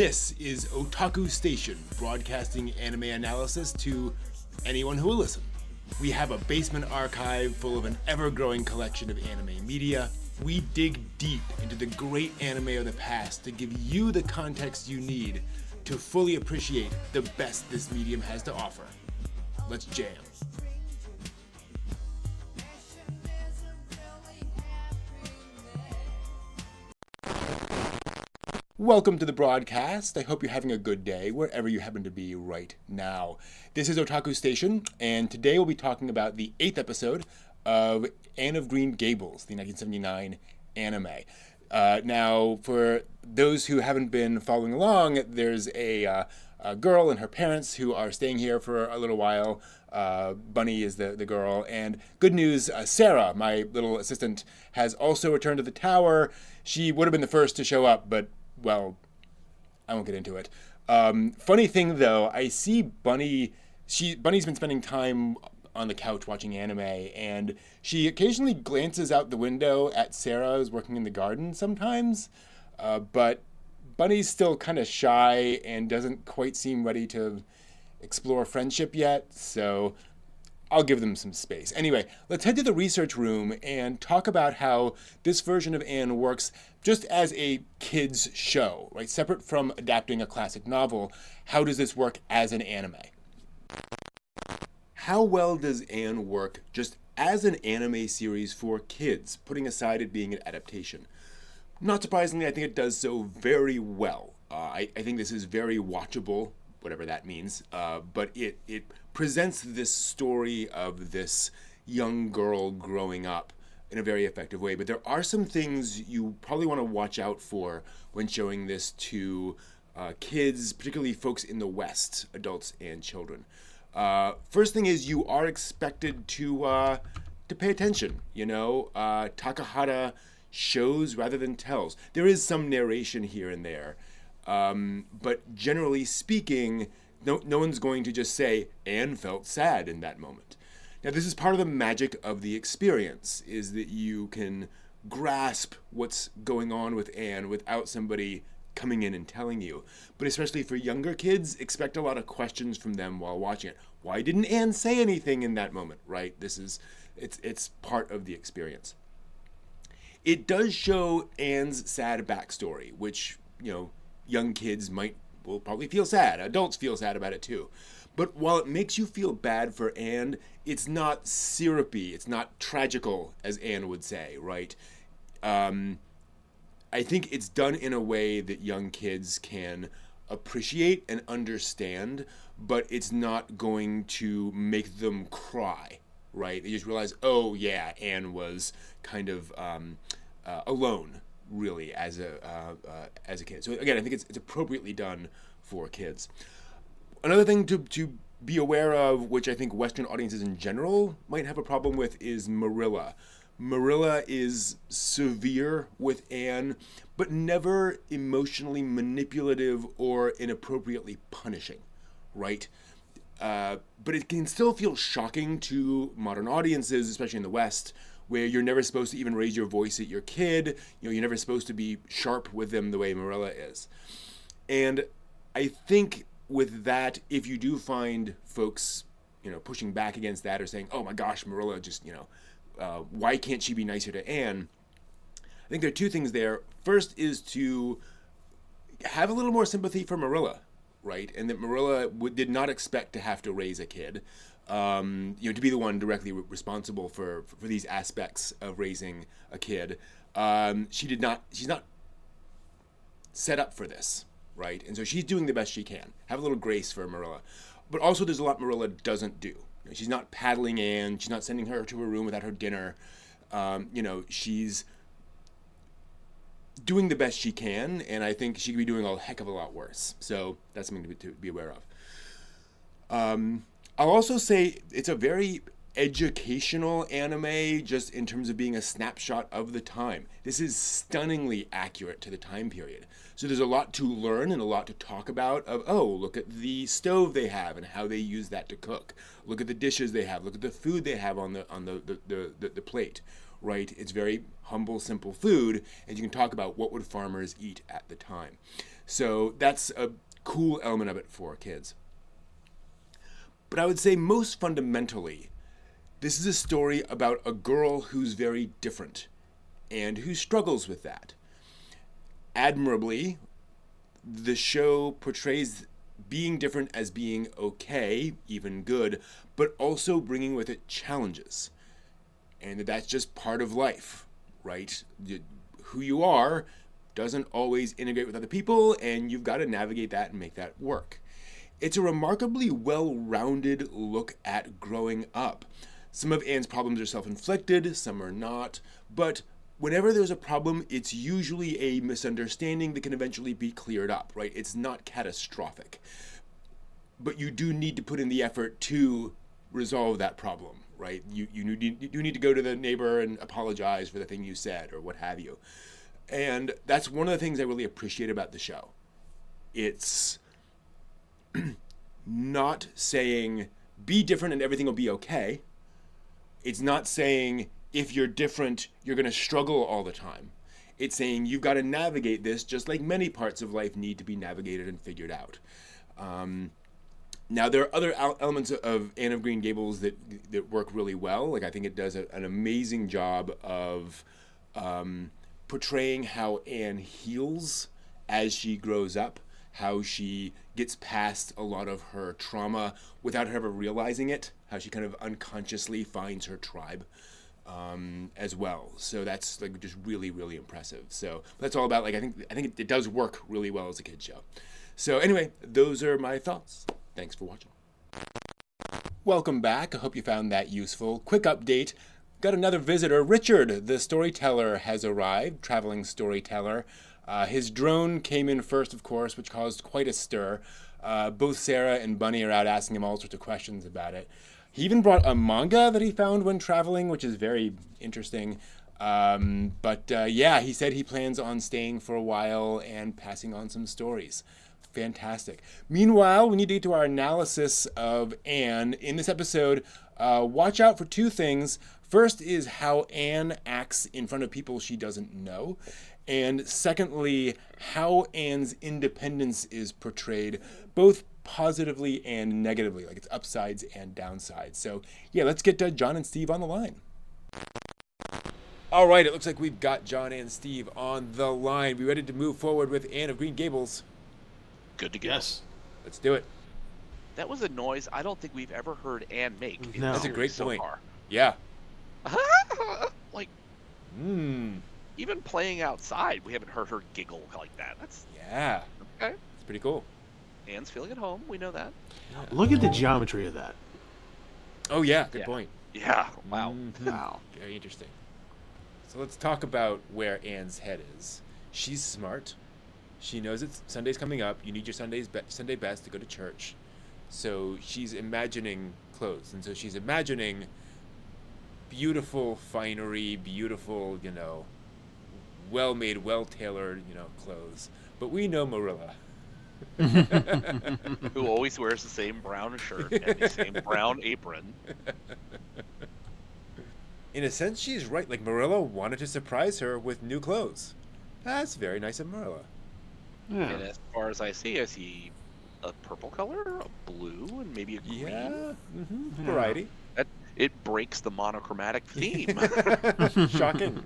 This is Otaku Station, broadcasting anime analysis to anyone who will listen. We have a basement archive full of an ever-growing collection of anime media. We dig deep into the great anime of the past to give you the context you need to fully appreciate the best this medium has to offer. Let's jam. Welcome to the broadcast. I hope you're having a good day wherever you happen to be right now. This is Otaku Station, and today we'll be talking about the 8th episode of Anne of Green Gables, the 1979 anime. Now, for those who haven't been following along, there's a girl and her parents who are staying here for a little while. Bunny is the girl, and good news, Sarah, my little assistant, has also returned to the tower. She would have been the first to show up, but well, I won't get into it. Funny thing though, I see Bunny's been spending time on the couch watching anime, and she occasionally glances out the window at Sarah, who's working in the garden sometimes, but Bunny's still kind of shy and doesn't quite seem ready to explore friendship yet, so I'll give them some space. Anyway, let's head to the research room and talk about how this version of Anne works just as a kid's show, right? Separate from adapting a classic novel, how does this work as an anime? How well does Anne work just as an anime series for kids, putting aside it being an adaptation? Not surprisingly, I think it does so very well. I think this is very watchable, whatever that means, but it presents this story of this young girl growing up in a very effective way. But there are some things you probably want to watch out for when showing this to kids, particularly folks in the West, adults and children. First thing is you are expected to pay attention. You know, Takahata shows rather than tells. There is some narration here and there, but generally speaking, no one's going to just say, Anne felt sad in that moment. Now, this is part of the magic of the experience, is that you can grasp what's going on with Anne without somebody coming in and telling you. But especially for younger kids, expect a lot of questions from them while watching it. Why didn't Anne say anything in that moment, right? It's part of the experience. It does show Anne's sad backstory, which, young kids will probably feel sad. Adults feel sad about it too. But while it makes you feel bad for Anne, it's not syrupy. It's not tragical, as Anne would say, right? I think it's done in a way that young kids can appreciate and understand, but it's not going to make them cry, right? They just realize, oh yeah, Anne was kind of alone, really, as a kid. So again, I think it's appropriately done for kids. Another thing to be aware of, which I think Western audiences in general might have a problem with, is Marilla. Marilla is severe with Anne, but never emotionally manipulative or inappropriately punishing, right? But it can still feel shocking to modern audiences, especially in the West, where you're never supposed to even raise your voice at your kid. You're never supposed to be sharp with them the way Marilla is. And I think with that, if you do find folks, pushing back against that or saying, oh my gosh, Marilla just, why can't she be nicer to Anne? I think there are two things there. First is to have a little more sympathy for Marilla, right? And that Marilla did not expect to have to raise a kid, to be the one directly responsible for these aspects of raising a kid. She's not set up for this, right? And so she's doing the best she can. Have a little grace for Marilla. But also there's a lot Marilla doesn't do. She's not paddling Anne. She's not sending her to her room without her dinner. She's doing the best she can, and I think she could be doing a heck of a lot worse. So that's something to be aware of. I'll also say it's a very educational anime, just in terms of being a snapshot of the time. This is stunningly accurate to the time period. So there's a lot to learn and a lot to talk about of, look at the stove they have and how they use that to cook. Look at the dishes they have. Look at the food they have on the plate, right? It's very humble, simple food, and you can talk about what would farmers eat at the time. So that's a cool element of it for kids. But I would say most fundamentally, this is a story about a girl who's very different and who struggles with that. Admirably, the show portrays being different as being okay, even good, but also bringing with it challenges. And that's just part of life, right? Who you are doesn't always integrate with other people, and you've got to navigate that and make that work. It's a remarkably well-rounded look at growing up. Some of Anne's problems are self-inflicted, some are not, but whenever there's a problem, it's usually a misunderstanding that can eventually be cleared up, right? It's not catastrophic. But you do need to put in the effort to resolve that problem, right? You need to go to the neighbor and apologize for the thing you said or what have you. And that's one of the things I really appreciate about the show. It's not saying, be different and everything will be okay. It's not saying, if you're different, you're going to struggle all the time. It's saying you've got to navigate this just like many parts of life need to be navigated and figured out. Now, there are other elements of Anne of Green Gables that work really well. Like, I think it does an amazing job of portraying how Anne heals as she grows up, how she gets past a lot of her trauma without her ever realizing it, how she kind of unconsciously finds her tribe as well. So that's like just really, really impressive. So that's all about, like, I think it does work really well as a kid's show. So anyway, those are my thoughts. Thanks for watching. Welcome back. I hope you found that useful. Quick update. Got another visitor. Richard, the storyteller, has arrived, traveling storyteller. His drone came in first, of course, which caused quite a stir. Both Sarah and Bunny are out asking him all sorts of questions about it. He even brought a manga that he found when traveling, which is very interesting. Yeah, he said he plans on staying for a while and passing on some stories. Fantastic. Meanwhile, we need to get to our analysis of Anne. In this episode, watch out for two things. First is how Anne acts in front of people she doesn't know. And secondly, how Anne's independence is portrayed, both positively and negatively, like its upsides and downsides. So yeah, let's get John and Steve on the line. All right, it looks like we've got John and Steve on the line. We ready to move forward with Anne of Green Gables? Good to go. Yes. Let's do it. That was a noise I don't think we've ever heard Anne make. No. That's a great point. So far. Yeah. Like, Even playing outside, we haven't heard her giggle like that. That's yeah. okay. It's pretty cool. Anne's feeling at home. We know that. Yeah. Look at the geometry of that. Oh yeah, good point. Yeah. Wow. Mhm. Wow. Very interesting. So let's talk about where Anne's head is. She's smart. She knows it's Sunday's coming up. You need your Sunday best to go to church. So she's imagining clothes. And so she's imagining beautiful finery, beautiful, well-made, well-tailored, clothes. But we know Marilla. Who always wears the same brown shirt and the same brown apron. In a sense, she's right. Like, Marilla wanted to surprise her with new clothes. That's very nice of Marilla. Yeah. And as far as I see a purple color, a blue, and maybe a green. Yeah. Mm-hmm. Yeah. Variety. It breaks the monochromatic theme. Shocking.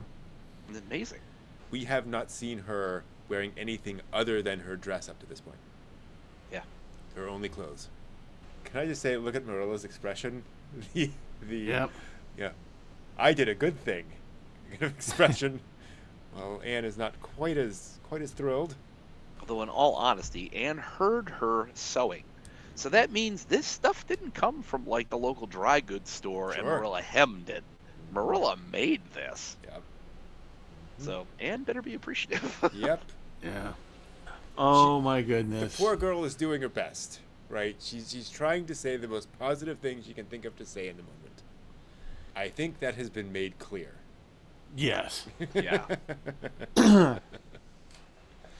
It's amazing. We have not seen her wearing anything other than her dress up to this point. Yeah. Her only clothes. Can I just say, look at Marilla's expression? Yep. Yeah. I did a good thing. Kind of expression. Well, Anne is not quite as thrilled. Although, in all honesty, Anne heard her sewing. So that means this stuff didn't come from, like, the local dry goods store and Sure. Marilla hemmed it. Marilla made this. Yep. So Anne better be appreciative. Yep. Yeah. Oh my goodness. The poor girl is doing her best, right? She's trying to say the most positive thing she can think of to say in the moment. I think that has been made clear. Yes. Yeah.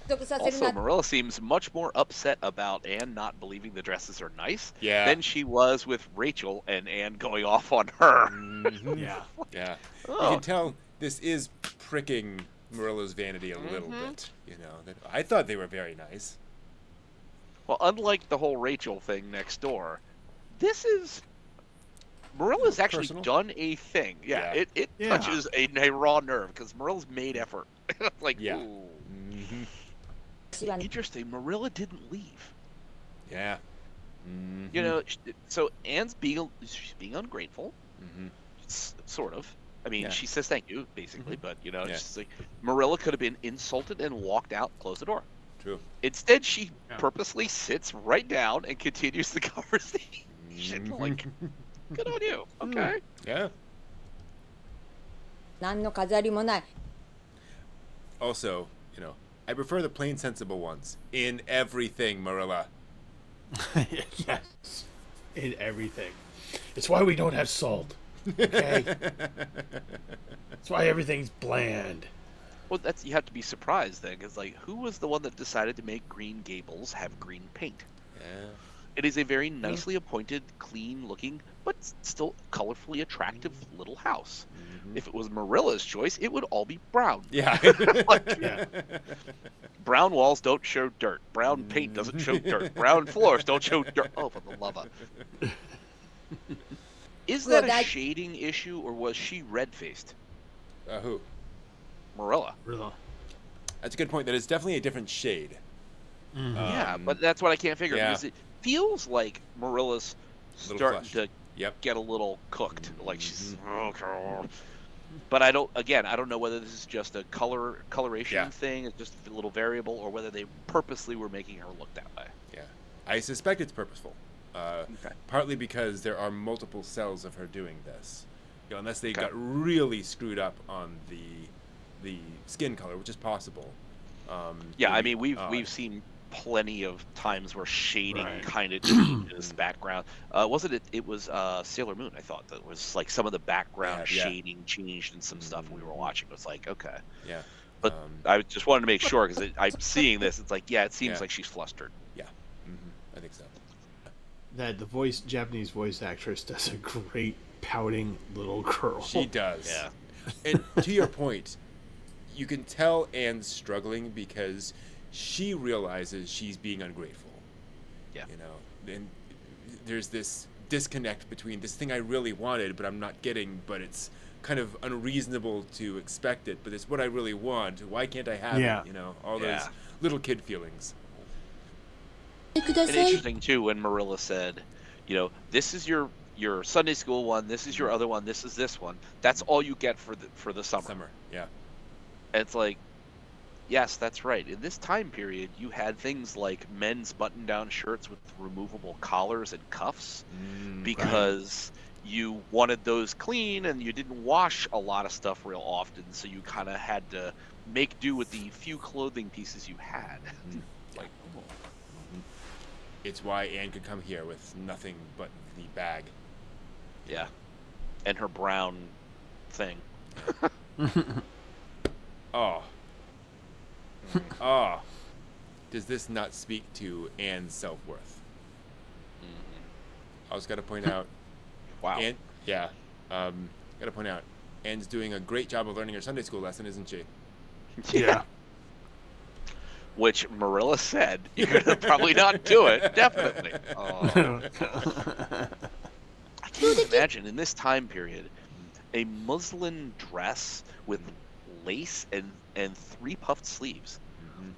Also, Marilla seems much more upset about Anne not believing the dresses are nice than she was with Rachel and Anne going off on her. Mm-hmm. Yeah. Yeah. Oh. You can tell this is pricking Marilla's vanity a little bit. That I thought they were very nice. Well, unlike the whole Rachel thing next door, this is Marilla's actually personal. done a thing. Yeah. It touches a raw nerve because Marilla's made effort. Like, Yeah. ooh. Mm-hmm. Interesting. Marilla didn't leave. Yeah. Mm-hmm. So Anne's she's being ungrateful. Mm-hmm. Sort of. I mean, Yeah. she says thank you, basically, but, Yeah. just like, Marilla could have been insulted and walked out, closed the door. True. Instead, she purposely sits right down and continues the conversation. Like, good on you. Okay. Yeah. 何の飾りもない。 Also, I prefer the plain sensible ones in everything, Marilla. Yes. In everything. It's why we don't have salt. Okay? That's why everything's bland. Well, you have to be surprised then, because who was the one that decided to make Green Gables have green paint? Yeah. It is a very nicely appointed, clean-looking, but still colorfully attractive little house. Mm-hmm. If it was Marilla's choice, it would all be brown. Yeah. Yeah. Brown walls don't show dirt. Brown paint doesn't show dirt. Brown floors don't show dirt. Oh, for the love of. Is that a shading issue, or was she red-faced? Who? Marilla. Really? That's a good point. That is definitely a different shade. Mm-hmm. Yeah, but that's what I can't figure. Yeah. Because it feels like Marilla's Little starting flushed. to get a little cooked. Like she's... But I don't know whether this is just a coloration thing, it's just a little variable, or whether they purposely were making her look that way. Yeah. I suspect it's purposeful. Partly because there are multiple cells of her doing this. Unless they got really screwed up on the skin color, which is possible. I mean, we've seen plenty of times where shading kind of changes background. Wasn't it? It was Sailor Moon. I thought that was like some of the background shading changed in some stuff we were watching. It was like, okay. Yeah. But I just wanted to make sure because I'm seeing this. It's like, it seems like she's flustered. Yeah. Mm-hmm. I think so. That the Japanese voice actress does a great pouting little girl. She does. Yeah. And to your point, you can tell Anne's struggling because she realizes she's being ungrateful. Yeah. And there's this disconnect between this thing I really wanted, but I'm not getting, but it's kind of unreasonable to expect it, but it's what I really want. Why can't I have it? All those little kid feelings. And interesting too when Marilla said, this is your Sunday school one, this is your other one, this is this one. That's all you get for the summer. Yeah. And it's like, yes, that's right. In this time period, you had things like men's button-down shirts with removable collars and cuffs because you wanted those clean and you didn't wash a lot of stuff real often, so you kind of had to make do with the few clothing pieces you had. It's why Anne could come here with nothing but the bag. Yeah. And her brown thing. Oh. Oh. Does this not speak to Anne's self-worth? I also got to point out... Wow. Anne, got to point out, Anne's doing a great job of learning her Sunday school lesson, isn't she? Yeah. Which Marilla said, you're going to probably not do it. Definitely. Oh. I can't even imagine, in this time period, a muslin dress with lace and 3 puffed sleeves.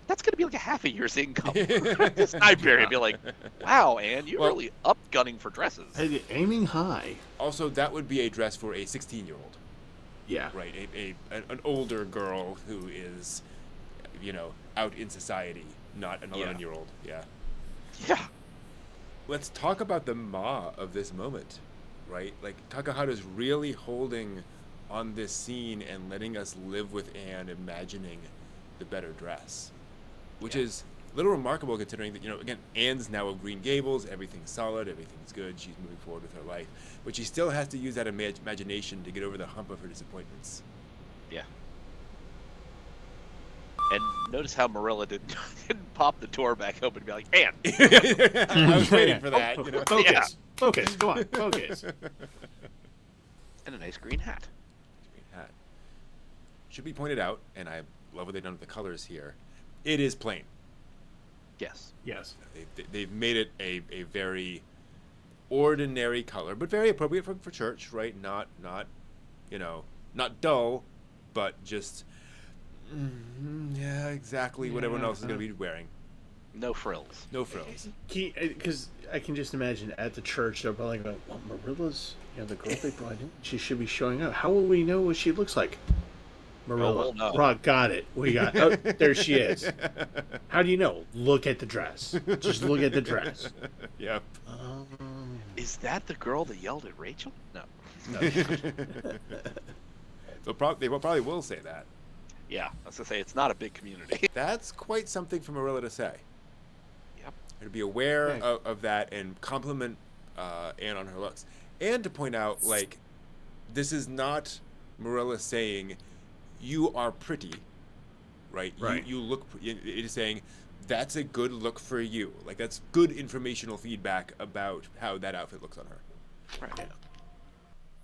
That's going to be like a half a year's income. This time period. Be like, wow, Anne, you're really up gunning for dresses. Aiming high. Also, that would be a dress for a 16-year-old. Yeah. Right, an older girl who is, out in society, not an 11-year-old. Yeah. Yeah. Let's talk about the ma of this moment, right? Like, Takahata's really holding on this scene and letting us live with Anne, imagining the better dress, which is a little remarkable considering that, again, Anne's now of Green Gables, everything's solid, everything's good, she's moving forward with her life, but she still has to use that imagination to get over the hump of her disappointments. Yeah. And notice how Marilla didn't pop the door back open and be like, Anne! I was waiting for that. Focus. Yeah. Focus. Come on. Focus. And a nice green hat. Green hat. should be pointed out, and I love what they've done with the colors here, it is plain. Yes. Yes. They've made it a very ordinary color, but very appropriate for church, right? Not dull, but just exactly what everyone else is going to be wearing. No frills. No frills. Because I can just imagine at the church they're probably going, well, Marilla's, the girl they brought in, she should be showing up. How will we know what she looks like? Marilla. we'll know. Rock, got it. We got oh, there she is. How do you know? Look at the dress. Just look at the dress. Yep. Is that the girl that yelled at Rachel? No. They probably will say that. Yeah, I was going to say, it's not a big community. That's quite something for Marilla to say. Yep. To be aware of that and compliment Anne on her looks. And to point out, like, this is not Marilla saying, you are pretty, right? Right. You look, it is saying, that's a good look for you. Like, that's good informational feedback about how that outfit looks on her. Right. Yeah.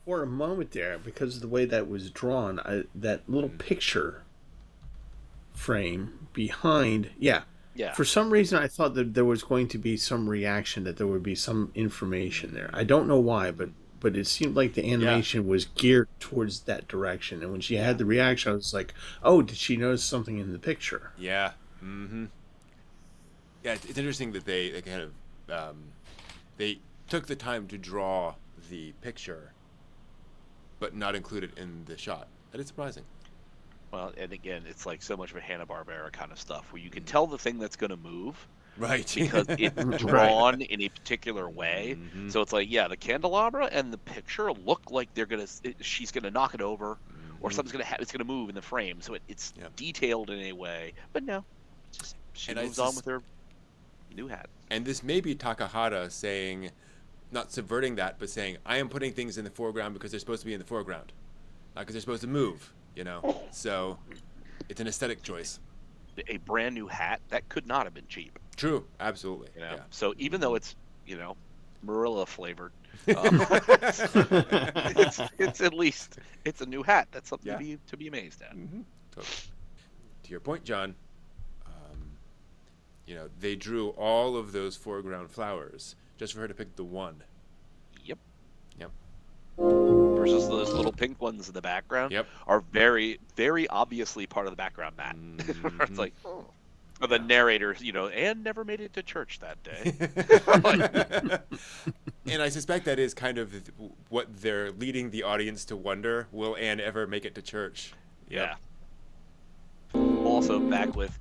For a moment there, because of the way that was drawn, that little picture frame behind, Yeah. For some reason, I thought that there was going to be some reaction, that there would be some information there. I don't know why, but it seemed like the animation was geared towards that direction. And when she had the reaction, I was like, oh, did she notice something in the picture? Yeah. Mm-hmm. Yeah, it's interesting that they kind of they took the time to draw the picture, but not include it in the shot. That is surprising. Well, and again, it's like so much of a Hanna-Barbera kind of stuff where you can tell the thing that's going to move. Right. Because it's drawn in a particular way. Mm-hmm. So it's like, the candelabra and the picture look like she's going to knock it over, or something's going to it's going to move in the frame. So it's detailed in a way. But no, she moves on with her new hat. And this may be Takahata saying, not subverting that, but saying, I am putting things in the foreground because they're supposed to be in the foreground, not because they're supposed to move, So it's an aesthetic choice. A brand new hat, that could not have been cheap. True, absolutely. Yeah. So even though it's, Marilla flavored, it's at least, it's a new hat. That's something to be amazed at. Mm-hmm. Totally. To your point, John, they drew all of those foreground flowers just for her to pick the one. Yep. Yep. Versus those little pink ones in the background are very, very obviously part of the background mat. Mm-hmm. It's like, or the narrator, Anne never made it to church that day. And I suspect that is kind of what they're leading the audience to wonder: will Anne ever make it to church? Yep. Yeah. Also, back with,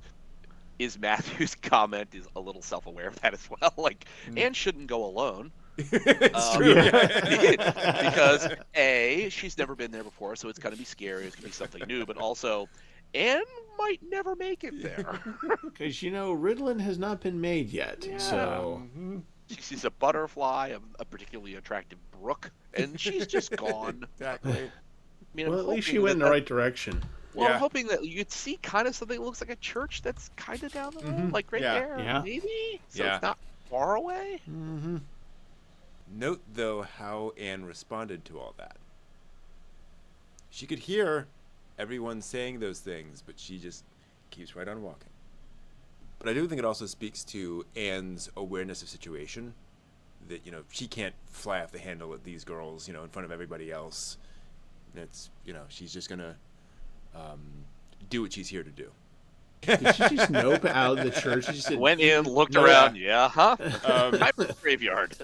is Matthew's comment is a little self-aware of that as well. Like, Anne shouldn't go alone. It's true. Because A, she's never been there before, so it's going to be scary. It's going to be something new. But also, Anne might never make it there. Because, Ritalin has not been made yet. Yeah. So she sees a butterfly, a particularly attractive brook, and she's just gone. Exactly. I mean, well, at least she went in the right direction. Well, I'm hoping that you'd see kind of something that looks like a church that's kind of down the road, like right there, maybe. So it's not far away. Mm-hmm. Note, though, how Anne responded to all that. She could hear everyone saying those things, but she just keeps right on walking. But I do think it also speaks to Anne's awareness of situation, that, she can't fly off the handle at these girls, in front of everybody else. It's, she's just going to do what she's here to do. Did she just nope out of the church? She said, went in, looked around, I'm in the graveyard.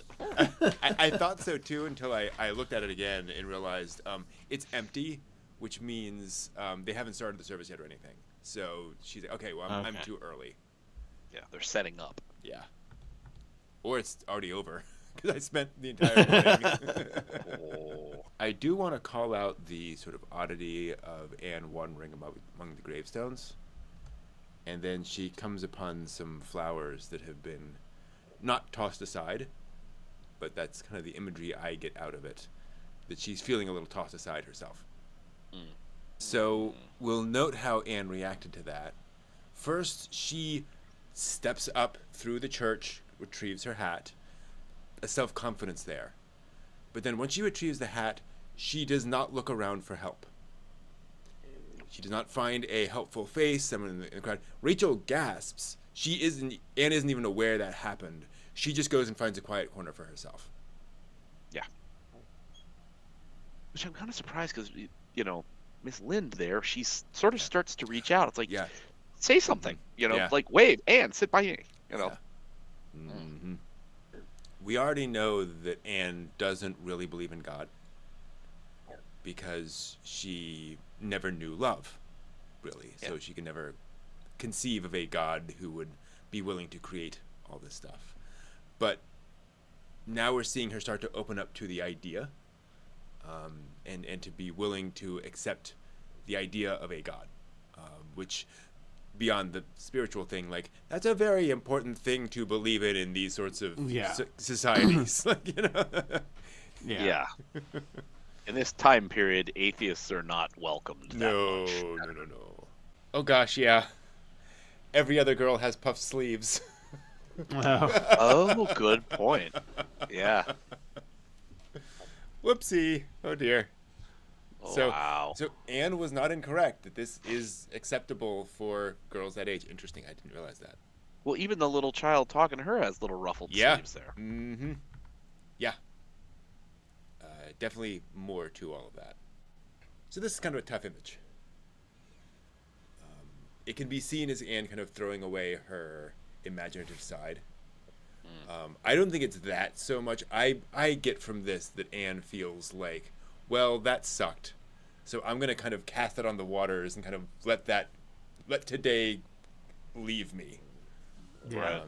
I thought so too until I looked at it again and realized it's empty, which means they haven't started the service yet or anything. So she's like, okay, well, I'm too early. Yeah, they're setting up. Yeah. Or it's already over, because I spent the entire morning. I do want to call out the sort of oddity of Anne wandering among the gravestones. And then she comes upon some flowers that have been not tossed aside, but that's kind of the imagery I get out of it, that she's feeling a little tossed aside herself. So we'll note how Anne reacted to that. First, she steps up through the church, retrieves her hat, a self-confidence there. But then once she retrieves the hat, she does not look around for help. She does not find a helpful face, someone in the crowd. Rachel gasps. Anne isn't even aware that happened. She just goes and finds a quiet corner for herself. Yeah. Which I'm kind of surprised because, Miss Lind there, she sort of starts to reach out. It's like, say something, like, wave, Anne, sit by me, Yeah. Mm-hmm. We already know that Anne doesn't really believe in God because she never knew love, really. So she can never conceive of a God who would be willing to create all this stuff. But now we're seeing her start to open up to the idea, and to be willing to accept the idea of a God, which, beyond the spiritual thing, like, that's a very important thing to believe in these sorts of societies. Like, Yeah. In this time period, atheists are not welcomed that much. No. Oh gosh, yeah. Every other girl has puffed sleeves. Oh, good point. Yeah. Whoopsie. Oh dear. Oh, wow. So Anne was not incorrect that this is acceptable for girls that age. Interesting. I didn't realize that. Well, even the little child talking to her has little ruffled sleeves there. Mm-hmm. Yeah. Definitely more to all of that. So this is kind of a tough image. It can be seen as Anne kind of throwing away her imaginative side. I don't think it's that so much. I get from this that Anne feels like, well, that sucked, so I'm going to kind of cast it on the waters and kind of let today leave me. Yeah.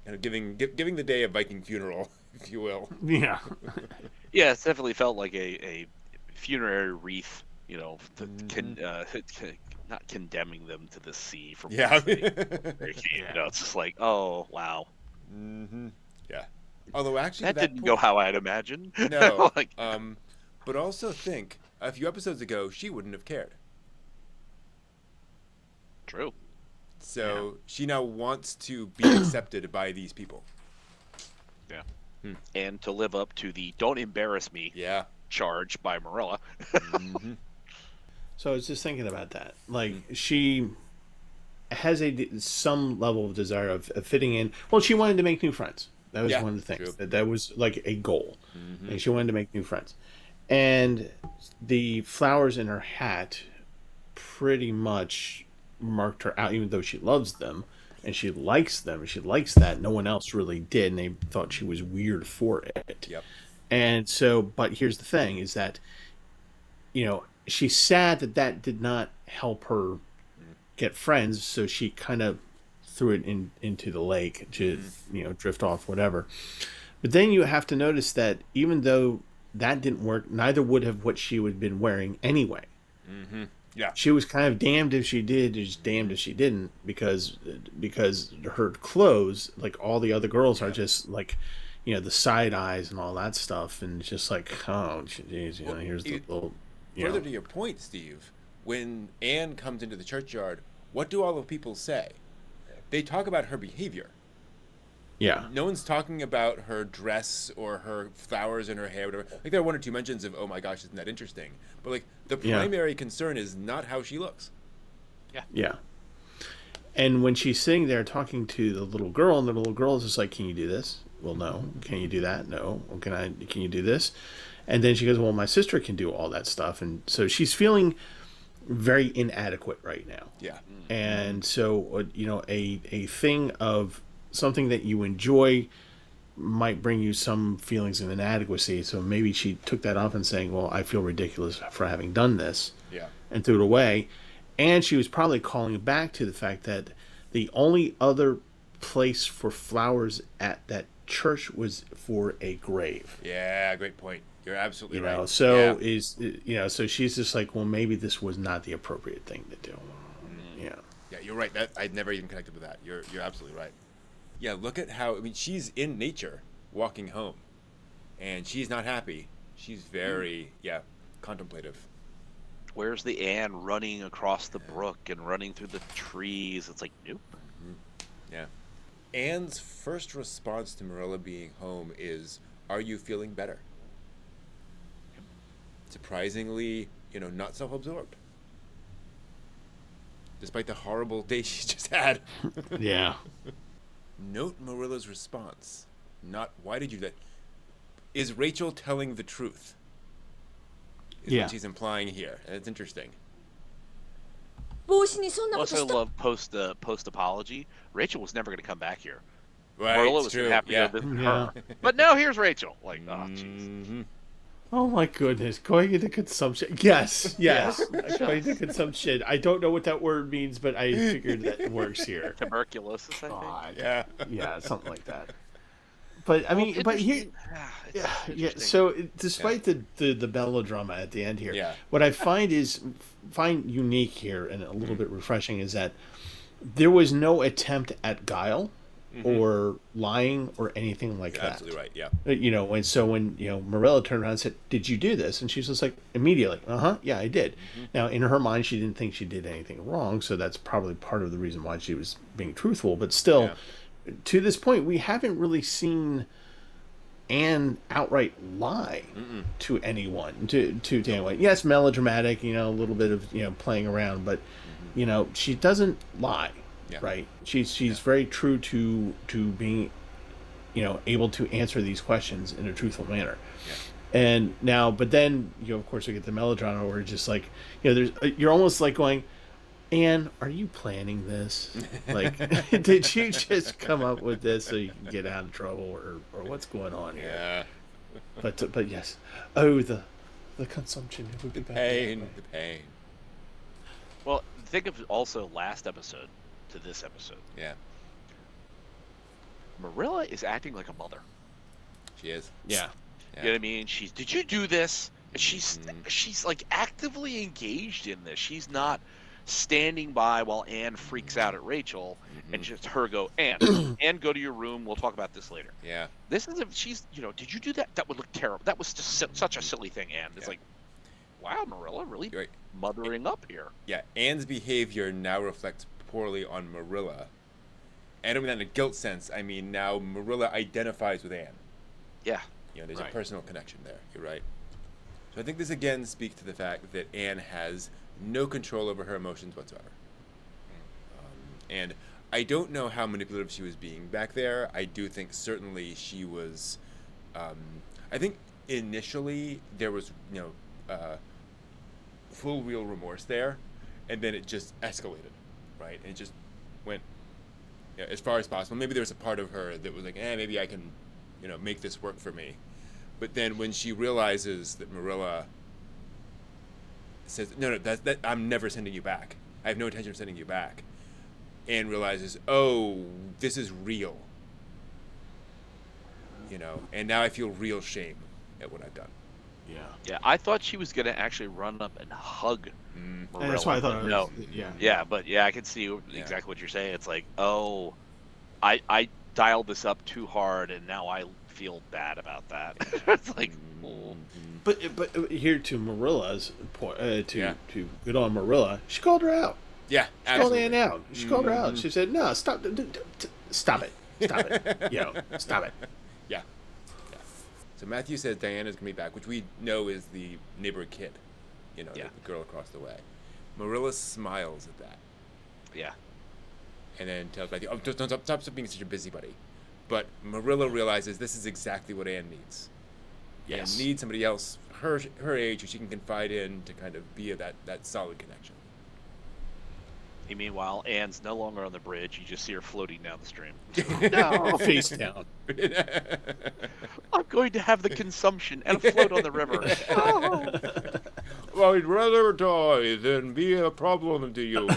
Kind of giving the day a Viking funeral, if you will. Yeah. Yeah, it's definitely felt like a funerary wreath, not condemning them to the sea from whence they came. It's just like, oh, wow. Mm-hmm. Yeah. Although actually that didn't go how I'd imagined. No. But also think, a few episodes ago, she wouldn't have cared. True. So she now wants to be accepted by these people. Yeah. And to live up to the "don't embarrass me" charge by Marilla. Mm-hmm. So I was just thinking about that. Like, she has some level of desire of fitting in. Well, she wanted to make new friends. That was one of the things. That was like a goal. Mm-hmm. And she wanted to make new friends. And the flowers in her hat pretty much marked her out, even though she loves them and she likes them. She likes that. No one else really did, and they thought she was weird for it. Yep. And so, but here's the thing, is that, she's sad that did not help her get friends, so she kind of threw it into the lake to drift off, whatever. But then you have to notice that even though that didn't work, neither would have what she would have been wearing anyway. Mm-hmm. Yeah, she was kind of damned if she did, just damned if she didn't, because her clothes, like all the other girls, are just like, the side eyes and all that stuff, and it's just like, oh, geez, here's the little. Further to your point, Steve, when Anne comes into the churchyard, what do all the people say? They talk about her behavior. Yeah. No one's talking about her dress or her flowers in her hair, whatever. Like, there are one or two mentions of, oh my gosh, isn't that interesting? But like, the primary concern is not how she looks. Yeah. Yeah. And when she's sitting there talking to the little girl, and the little girl is just like, "Can you do this?" "Well, no." "Can you do that?" "No." "Well, can you do this?" And then she goes, "Well, my sister can do all that stuff." And so she's feeling very inadequate right now. Yeah. And so, a thing of something that you enjoy might bring you some feelings of inadequacy. So maybe she took that off and saying, "Well, I feel ridiculous for having done this." Yeah. And threw it away. And she was probably calling back to the fact that the only other place for flowers at that church was for a grave. Yeah, great point. You're absolutely right. So so she's just like, well, maybe this was not the appropriate thing to do. Yeah. Yeah, you're right. I'd never even connected with that. You're absolutely right. Yeah, look at how, she's in nature walking home, and she's not happy. She's very, contemplative. Where's the Anne running across the brook and running through the trees? It's like, nope. Yeah. Anne's first response to Marilla being home is, "Are you feeling better?" Surprisingly, not self-absorbed. despite the horrible day she's just had. Yeah. Note Marilla's response. Not, why did you do that? Is Rachel telling the truth? Is what she's implying here. And it's interesting. Also, I love post apology. Rachel was never going to come back here. Right, Marilla was happy to visit her. But now here's Rachel. Like, oh, jeez. Oh my goodness, going into consumption. Yes. Going into consumption. I don't know what that word means, but I figured that works here. Tuberculosis, I think. Yeah, something like that. But I mean, but here, So despite the melodrama at the end here, what I find unique here and a little bit refreshing is that there was no attempt at guile. Or lying or anything like that. Absolutely right, yeah. And so when, Marilla turned around and said, did you do this? And she's just like, immediately, yeah, I did. Now, in her mind, she didn't think she did anything wrong, so that's probably part of the reason why she was being truthful. But still, to this point, we haven't really seen Anne outright lie to anyone, to anyone. Yes, melodramatic, a little bit of, playing around, but, she doesn't lie. Yeah. Right. She's very true to being, able to answer these questions in a truthful manner. Yeah. And now, but then, of course, we get the melodrama where it's just like, you're almost like going, Anne, are you planning this? Like, did you just come up with this so you can get out of trouble, or what's going on here? Yeah. But yes. Oh, the consumption. It would be the pain. Well, think of also last episode to this episode. Yeah. Marilla is acting like a mother. She is. Yeah. You know what I mean? Did you do this? She's like actively engaged in this. She's not standing by while Anne freaks out at Rachel and just her go, Anne, go to your room. We'll talk about this later. Yeah. This is if she's, did you do that? That would look terrible. That was just such a silly thing, Anne. It's like, wow, Marilla really mothering up here. Yeah. Anne's behavior now reflects poorly on Marilla. And I don't mean that in a guilt sense. I mean, now Marilla identifies with Anne. Yeah. There's a personal connection there. You're right. So I think this again speaks to the fact that Anne has no control over her emotions whatsoever. And I don't know how manipulative she was being back there. I do think certainly she was... I think initially there was, full real remorse there. And then it just escalated. Right, and it just went as far as possible. Maybe there was a part of her that was like, maybe I can, make this work for me. But then when she realizes that Marilla says, no, that I'm never sending you back. I have no intention of sending you back. Anne realizes, oh, this is real. And now I feel real shame at what I've done. Yeah, I thought she was gonna actually run up and hug Marilla. That's why I thought. But I can see exactly what you're saying. It's like, oh, I dialed this up too hard, and now I feel bad about that. It's like, but here to Marilla's point, to good on Marilla, she called her out. Yeah, she called Anne out. She called her out. She said, "No, stop it, stop it, stop it." Yeah. So Matthew says Diana's gonna be back, which we know is the neighborhood kid, the girl across the way. Marilla smiles at that. Yeah. And then tells Matthew, "Oh, don't stop being such a busybody." But Marilla realizes this is exactly what Anne needs. Yes. Anne needs somebody else her age who she can confide in to kind of be that solid connection. Meanwhile, Anne's no longer on the bridge. You just see her floating down the stream. No, face down. I'm going to have the consumption and float on the river. Well, I'd rather die than be a problem to you.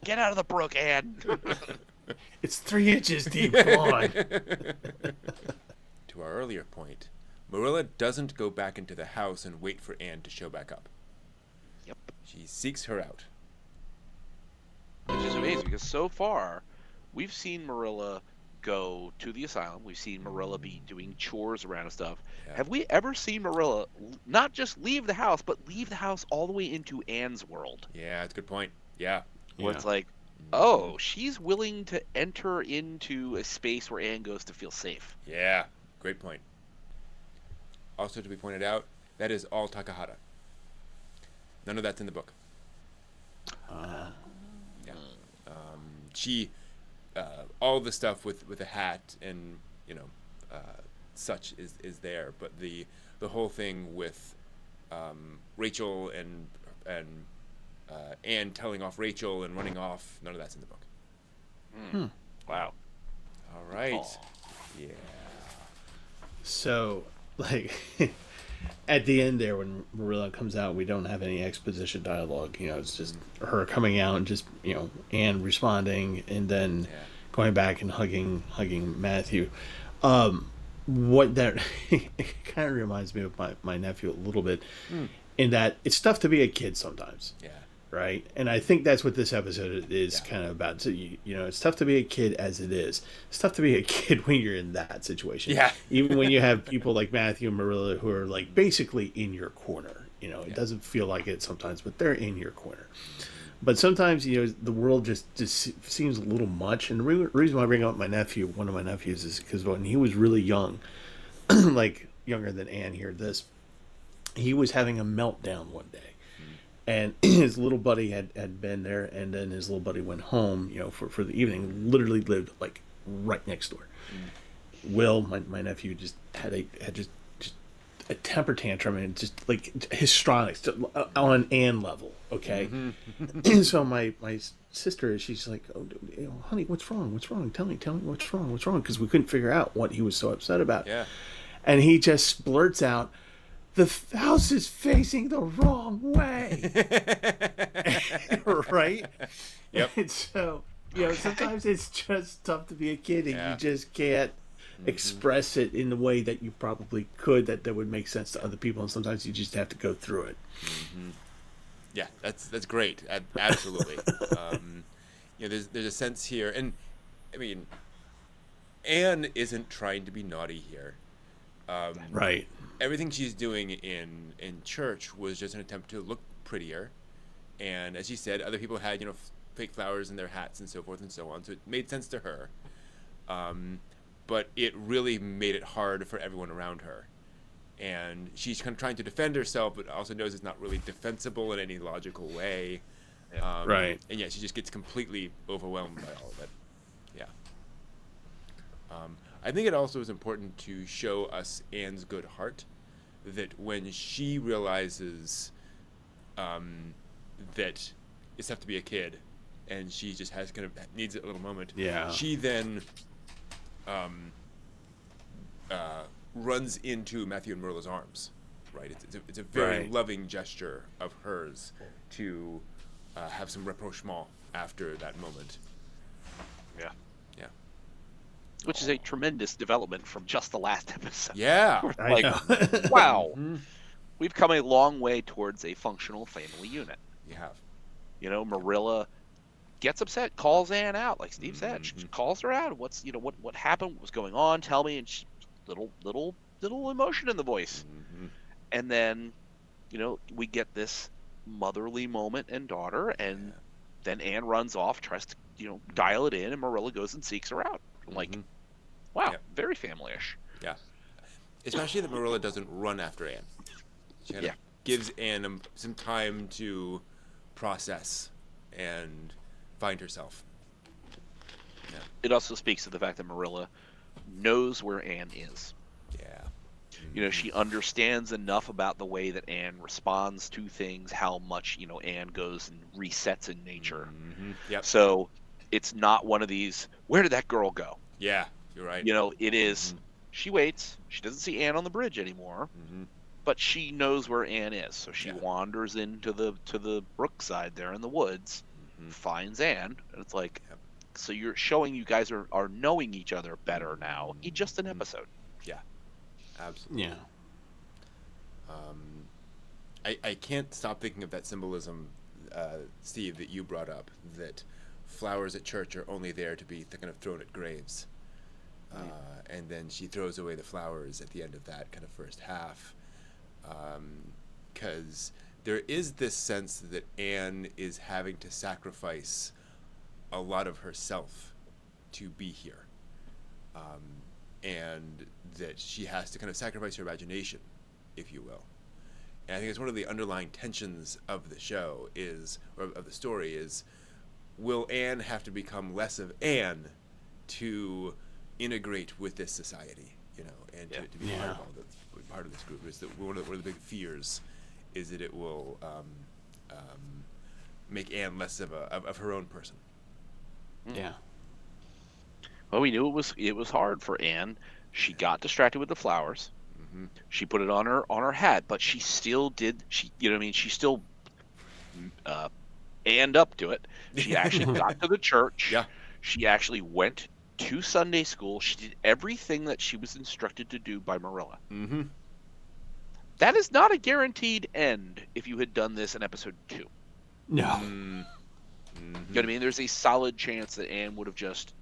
Get out of the brook, Anne. It's 3 inches deep. Come on. To our earlier point, Marilla doesn't go back into the house and wait for Anne to show back up. Yep. She seeks her out. Which is amazing, because so far, we've seen Marilla go to the asylum. We've seen Marilla be doing chores around and stuff. Yeah. Have we ever seen Marilla not just leave the house, but leave the house all the way into Anne's world? Yeah, that's a good point. Yeah. Where it's like, oh, she's willing to enter into a space where Anne goes to feel safe. Yeah, great point. Also to be pointed out, that is all Takahata. None of that's in the book. Yeah. She, all the stuff with the hat and such is there, but the whole thing with Rachel and Anne telling off Rachel and running off, none of that's in the book. Wow. All right. Aw. Yeah. So, like, at the end there, when Marilla comes out, we don't have any exposition dialogue. It's just her coming out and just, Anne responding, and then going back and hugging Matthew. What that it kind of reminds me of my nephew a little bit, in that it's tough to be a kid sometimes. Yeah. Right, and I think that's what this episode is kind of about. So it's tough to be a kid as it is. It's tough to be a kid when you're in that situation. Yeah. Even when you have people like Matthew and Marilla who are like basically in your corner. It doesn't feel like it sometimes, but they're in your corner. But sometimes the world just seems a little much. And the reason why I bring up one of my nephews, is because when he was really young, like younger than Anne here, he was having a meltdown one day. And his little buddy had been there, and then his little buddy went home, for the evening. Literally lived like right next door. Will, my nephew, just had just a temper tantrum, and just like histrionics on an Ann level. Okay, so my sister, she's like, "Oh, honey, what's wrong? What's wrong? Tell me what's wrong? What's wrong?" Because we couldn't figure out what he was so upset about. Yeah, and he just blurts out, "The house is facing the wrong way." Right? Yep. And so, sometimes it's just tough to be a kid, and you just can't express it in the way that you probably could, that would make sense to other people, and sometimes you just have to go through it. Yeah, that's great. Absolutely. There's a sense here, and I mean, Anne isn't trying to be naughty here. Right. Everything she's doing in church was just an attempt to look prettier, and as she said, other people had fake flowers in their hats and so forth and so on, so it made sense to her, but it really made it hard for everyone around her, and she's kind of trying to defend herself, but also knows it's not really defensible in any logical way. Right. And she just gets completely overwhelmed by all of it. I think it also is important to show us Anne's good heart, that when she realizes that it's tough to be a kid, and she just needs a little moment. Yeah. She then runs into Matthew and Marilla's arms. Right. It's a very loving gesture of hers to have some rapprochement after that moment. Yeah. Yeah. Which is a tremendous development from just the last episode. Yeah. I know. Wow. We've come a long way towards a functional family unit. You have. Marilla gets upset, calls Anne out, like Steve said. She calls her out. What's what happened? What was going on? Tell me. And she, little emotion in the voice. And then, we get this motherly moment and daughter, and then Anne runs off, tries to dial it in, and Marilla goes and seeks her out. I'm like, wow, very family-ish. Yeah. Especially that Marilla doesn't run after Anne. She kind of gives Anne some time to process and find herself. Yeah. It also speaks to the fact that Marilla knows where Anne is. Yeah. She understands enough about the way that Anne responds to things, how much, Anne goes and resets in nature. Yep. So it's not one of these, where did that girl go? Yeah, you're right. It is, she waits. She doesn't see Anne on the bridge anymore, but she knows where Anne is. So she wanders into the brookside there in the woods, finds Anne, and it's like, so you're showing you guys are knowing each other better now in just an episode. Yeah, absolutely. Yeah. I can't stop thinking of that symbolism, Steve, that you brought up, that flowers at church are only there to be kind of thrown at graves. And then she throws away the flowers at the end of that kind of first half. Because there is this sense that Anne is having to sacrifice a lot of herself to be here. And that she has to kind of sacrifice her imagination, if you will. and I think it's one of the underlying tensions of the show or of the story is, will Anne have to become less of Anne to integrate with this society, and to be part of this group? Is that one of the big fears is that it will make Anne less of her own person. Yeah. Well, we knew it was hard for Anne. She got distracted with the flowers. Mm-hmm. She put it on her hat, but she still did. She still and up to it. She actually got to the church. Yeah. She actually went to Sunday school. She did everything that she was instructed to do by Marilla. Mm-hmm. That is not a guaranteed end if you had done this in episode 2. No. Mm-hmm. You know what I mean? There's a solid chance that Anne would have just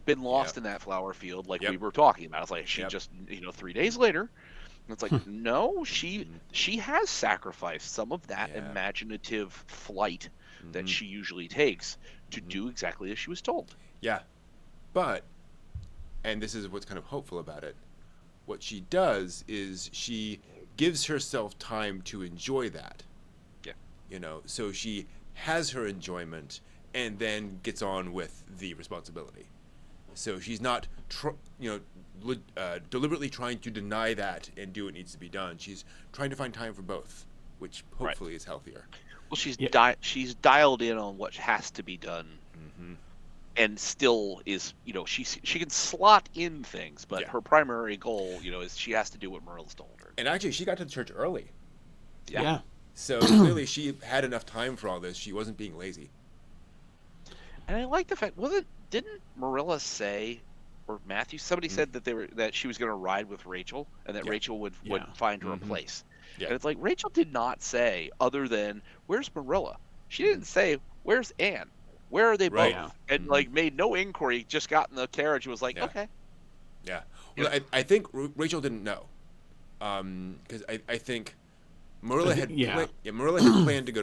been lost in that flower field like we were talking about. It's like she just, 3 days later, it's like, no, she has sacrificed some of that imaginative flight that she usually takes to do exactly as she was told. Yeah. But, and this is what's kind of hopeful about it, what she does is she gives herself time to enjoy that. Yeah. So she has her enjoyment and then gets on with the responsibility. So she's not, deliberately trying to deny that and do what needs to be done. She's trying to find time for both, which hopefully is healthier. Well, she's dialed in on what has to be done, and still is, she can slot in things, but her primary goal, is she has to do what Marilla's told her. And actually, she got to the church early. Yeah. So clearly, she had enough time for all this. She wasn't being lazy. And I like the fact, didn't Marilla say, or Matthew, somebody said that she was going to ride with Rachel, and that Rachel would find her a place. Yeah. And it's like, Rachel did not say, other than, where's Marilla? She didn't say, where's Anne? Where are they both? Yeah. And made no inquiry, just got in the carriage and was like, okay. Yeah. Well, I think Rachel didn't know. Because I think Marilla had Marilla had planned to go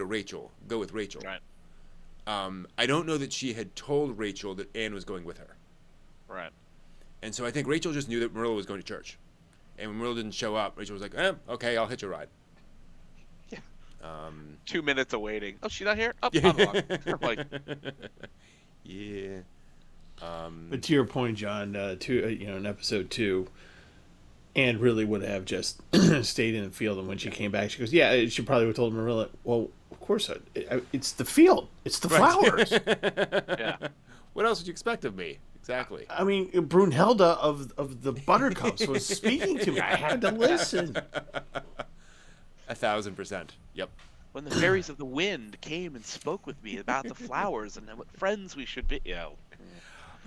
with Rachel. Right. I don't know that she had told Rachel that Anne was going with her. Right. And so I think Rachel just knew that Marilla was going to church. And when Marilla didn't show up, Rachel was like, okay, I'll hitch a ride. Yeah. 2 minutes of waiting. Oh, she's not here? Oh, I'm like, yeah. But to your point, John, in episode 2, Anne really would have just stayed in the field, and when she came back, she goes, she probably would have told Marilla, well, of course, it's the field. It's the flowers. Yeah. What else would you expect of me? Exactly. I mean, Brunhilde of the Buttercups was speaking to me. I had to listen. 1,000%. Yep. When the fairies of the wind came and spoke with me about the flowers and what friends we should be.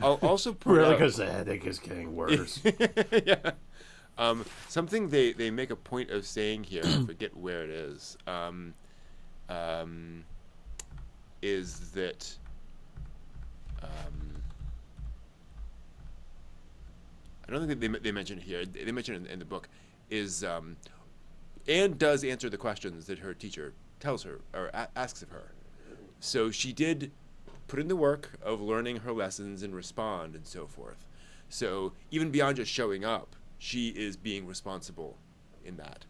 I'll also point out, because the headache is getting worse. Yeah. Something they make a point of saying here, I forget where it is that I don't think they mention it here. They mention it in the book. Is Anne does answer the questions that her teacher tells her or asks of her. So she did put in the work of learning her lessons and respond and so forth. So even beyond just showing up, she is being responsible in that,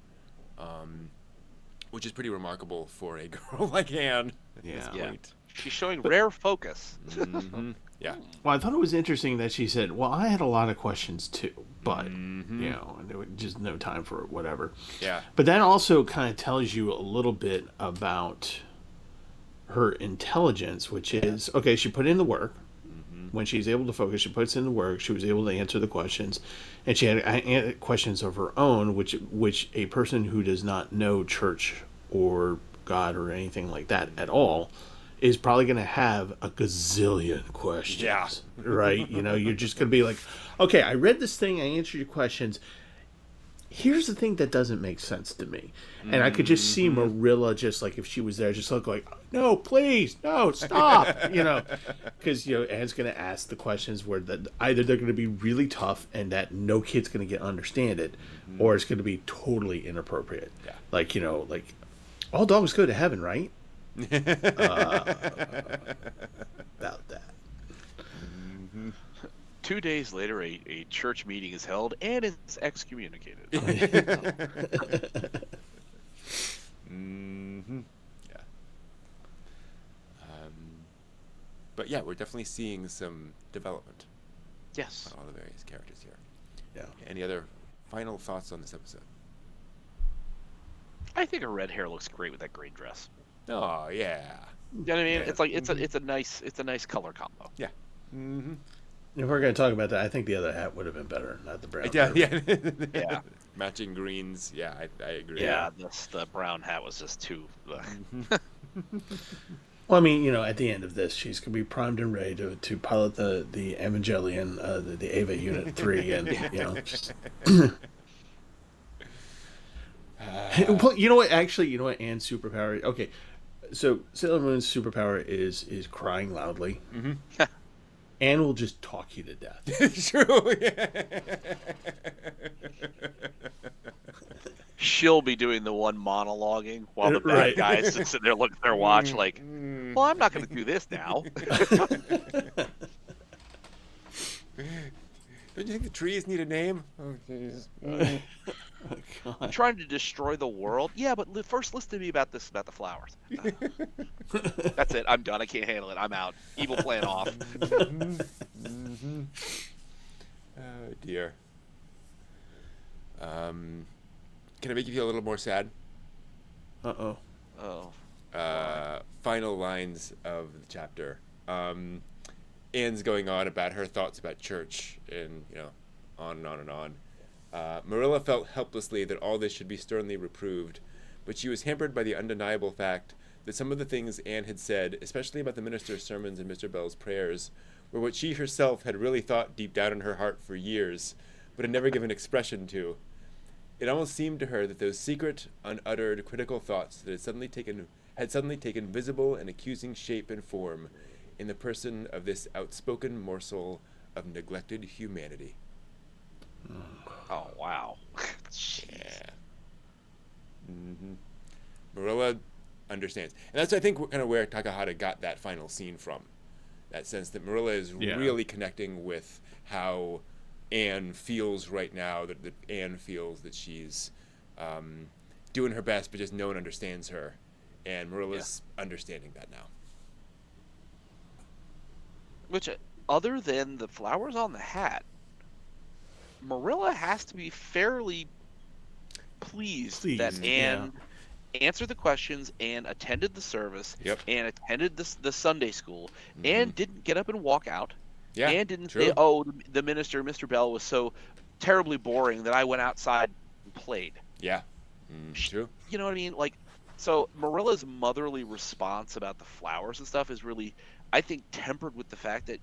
which is pretty remarkable for a girl like Anne at this point. She's showing rare focus. Mm-hmm. Yeah. Well, I thought it was interesting that she said, well, I had a lot of questions too, but, there was just no time for it, whatever. Yeah. But that also kind of tells you a little bit about her intelligence, which is, okay, she put in the work. When she's able to focus, she puts in the work. She was able to answer the questions, and she had questions of her own, which a person who does not know church or God or anything like that at all is probably going to have a gazillion questions. Yeah. Right? You're just going to be like, okay, I read this thing, I answered your questions. Here's the thing that doesn't make sense to me. And I could just see Marilla, just like if she was there, just look like, no, please, no, stop, because, Anne's going to ask the questions where either they're going to be really tough and that no kid's going to understand it, or it's going to be totally inappropriate. Yeah. Like, like, all dogs go to heaven, right? About that. 2 days later, a church meeting is held and is excommunicated. Mm-hmm. Yeah. But yeah, we're definitely seeing some development Yes. on all the various characters here. Yeah. Any other final thoughts on this episode? I think her red hair looks great with that green dress. Oh yeah. You know what I mean? Yeah. It's like it's a nice color combo. Yeah. Mm-hmm. If we're going to talk about that, I think the other hat would have been better, not the brown. Yeah, yeah. Yeah. Matching greens. Yeah, I agree. Yeah, the brown hat was just too. Well, I mean, at the end of this, she's going to be primed and ready to pilot the Evangelion, the Ava Unit 3, and, just... Well, you know what? Actually, Anne's superpower... Okay, so Sailor Moon's superpower is crying loudly. Mm-hmm. Anne will just talk you to death. True. Yeah. She'll be doing the one monologuing while the bad Right. guys just sit there looking at their watch like, well, I'm not going to do this now. Don't you think the trees need a name? Oh, jeez. Oh, I'm trying to destroy the world. Yeah, but first listen to me about the flowers. That's it. I'm done. I can't handle it. I'm out. Evil plan off. Mm-hmm. Oh dear. Can I make you feel a little more sad? Uh-oh. Oh. Final lines of the chapter. Anne's going on about her thoughts about church, and on and on and on. Marilla felt helplessly that all this should be sternly reproved, but she was hampered by the undeniable fact that some of the things Anne had said, especially about the minister's sermons and Mr. Bell's prayers, were what she herself had really thought deep down in her heart for years, but had never given expression to. It almost seemed to her that those secret, unuttered, critical thoughts that had suddenly taken visible and accusing shape and form in the person of this outspoken morsel of neglected humanity. Oh, wow. Yeah. Mm-hmm. Marilla understands. And that's, I think, kind of where Takahata got that final scene from. That sense that Marilla is really connecting with how Anne feels right now, that Anne feels that she's doing her best, but just no one understands her. And Marilla's understanding that now. Which, other than the flowers on the hat, Marilla has to be fairly pleased that Anne answered the questions and attended the service and attended the Sunday school and didn't get up and walk out. Yeah, and didn't say, oh, the minister, Mr. Bell, was so terribly boring that I went outside and played. Yeah, true. You know what I mean? Like, so Marilla's motherly response about the flowers and stuff is really, I think, tempered with the fact that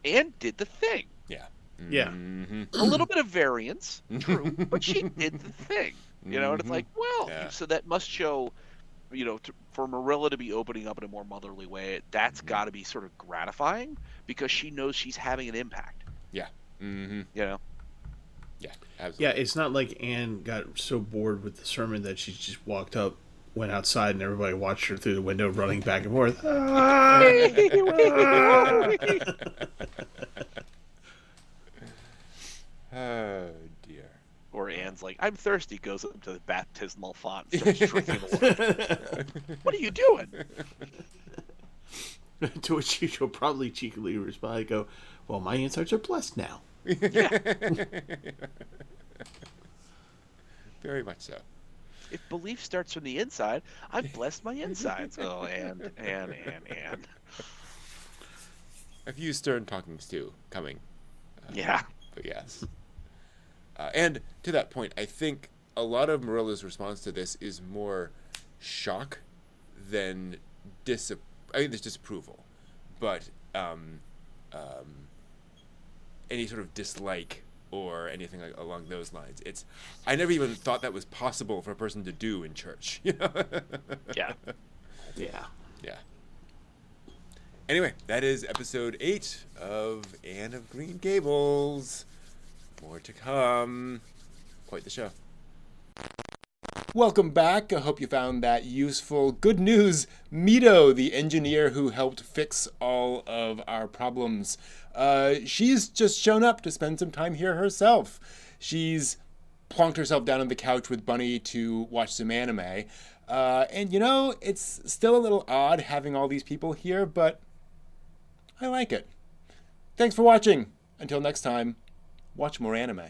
Anne did the thing. Yeah. Yeah. Mm-hmm. A little bit of variance, true, but she did the thing. And it's like, well, so that must show, for Marilla to be opening up in a more motherly way, that's got to be sort of gratifying because she knows she's having an impact. Yeah. Mm-hmm. Yeah, absolutely. Yeah, it's not like Anne got so bored with the sermon that she just walked up, went outside, and everybody watched her through the window running back and forth. Oh, dear. Or Anne's like, I'm thirsty, goes up to the baptismal font and starts drinking the water. What are you doing? To which she'll probably cheekily respond, I go, well, my insides are blessed now. Yeah. Very much so. If belief starts from the inside, I've blessed my insides. Oh, Anne. A few stern talkings, too, coming. Yeah. But yes. And to that point, I think a lot of Marilla's response to this is more shock than I think there's disapproval, but any sort of dislike or anything along those lines. I never even thought that was possible for a person to do in church. Yeah. Yeah. Anyway, that is episode 8 of Anne of Green Gables. More to come. Quite the show. Welcome back. I hope you found that useful. Good news, Mito, the engineer who helped fix all of our problems, she's just shown up to spend some time here herself. She's plonked herself down on the couch with Bunny to watch some anime. And, you know, it's still a little odd having all these people here, but I like it. Thanks for watching. Until next time, watch more anime.